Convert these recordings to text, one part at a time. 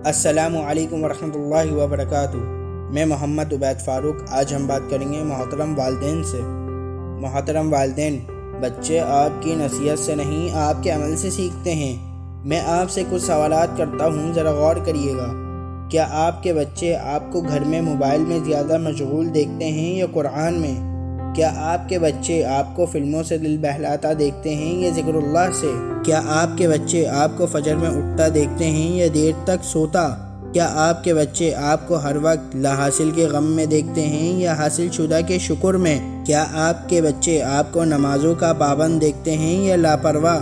السلام علیکم ورحمۃ اللہ وبرکاتہ۔ میں محمد عبید فاروق۔ آج ہم بات کریں گے محترم والدین سے۔ محترم والدین، بچے آپ کی نصیحت سے نہیں آپ کے عمل سے سیکھتے ہیں۔ میں آپ سے کچھ سوالات کرتا ہوں، ذرا غور کریے گا۔ کیا آپ کے بچے آپ کو گھر میں موبائل میں زیادہ مشغول دیکھتے ہیں یا قرآن میں؟ کیا آپ کے بچے آپ کو فلموں سے دل بہلاتا دیکھتے ہیں یا ذکر اللہ سے؟ کیا آپ کے بچے آپ کو فجر میں اٹھتا دیکھتے ہیں یا دیر تک سوتا؟ کیا آپ کے بچے آپ کو ہر وقت لا حاصل کے غم میں دیکھتے ہیں یا حاصل شدہ کے شکر میں؟ کیا آپ کے بچے آپ کو نمازوں کا پابند دیکھتے ہیں یا لاپرواہ؟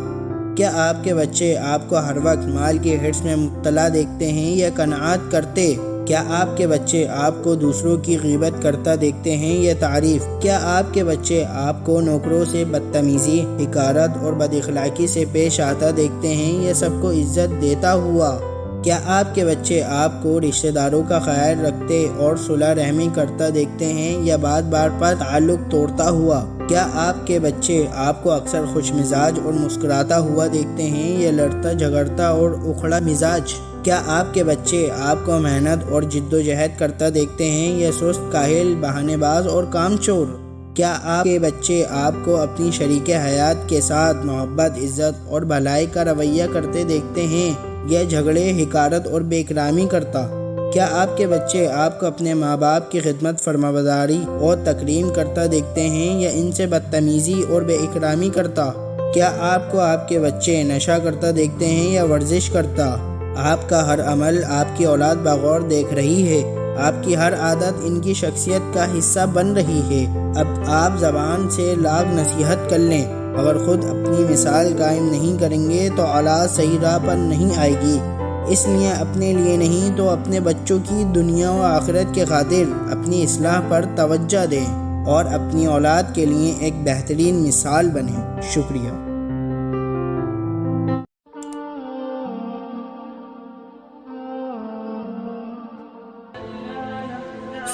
کیا آپ کے بچے آپ کو ہر وقت مال کی حرص میں مبتلا دیکھتے ہیں یا قناعت کرتے؟ کیا آپ کے بچے آپ کو دوسروں کی غیبت کرتا دیکھتے ہیں یا تعریف؟ کیا آپ کے بچے آپ کو نوکروں سے بدتمیزی، حقارت اور بد اخلاقی سے پیش آتا دیکھتے ہیں یا سب کو عزت دیتا ہوا؟ کیا آپ کے بچے آپ کو رشتہ داروں کا خیال رکھتے اور صلح رحمی کرتا دیکھتے ہیں یا بار بار پر تعلق توڑتا ہوا؟ کیا آپ کے بچے آپ کو اکثر خوش مزاج اور مسکراتا ہوا دیکھتے ہیں یا لڑتا جھگڑتا اور اکھڑا مزاج؟ کیا آپ کے بچے آپ کو محنت اور جد و جہد کرتا دیکھتے ہیں یا سست، کاہل، بہانے باز اور کام چور؟ کیا آپ کے بچے آپ کو اپنی شریک حیات کے ساتھ محبت، عزت اور بھلائی کا رویہ کرتے دیکھتے ہیں یا جھگڑے، حقارت اور بے اکرامی کرتا؟ کیا آپ کے بچے آپ کو اپنے ماں باپ کی خدمت، فرمانبرداری اور تکریم کرتا دیکھتے ہیں یا ان سے بدتمیزی اور بے اکرامی کرتا؟ کیا آپ کو آپ کے بچے نشہ کرتا دیکھتے ہیں یا ورزش کرتا؟ آپ کا ہر عمل آپ کی اولاد بغور دیکھ رہی ہے۔ آپ کی ہر عادت ان کی شخصیت کا حصہ بن رہی ہے۔ اب آپ زبان سے لاکھ نصیحت کر لیں، اگر خود اپنی مثال قائم نہیں کریں گے تو اولاد صحیح راہ پر نہیں آئے گی۔ اس لیے اپنے لیے نہیں تو اپنے بچوں کی دنیا و آخرت کے خاطر اپنی اصلاح پر توجہ دیں اور اپنی اولاد کے لیے ایک بہترین مثال بنیں۔ شکریہ۔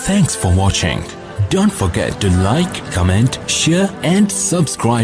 Thanks for watching. Don't forget to like, comment, share and subscribe.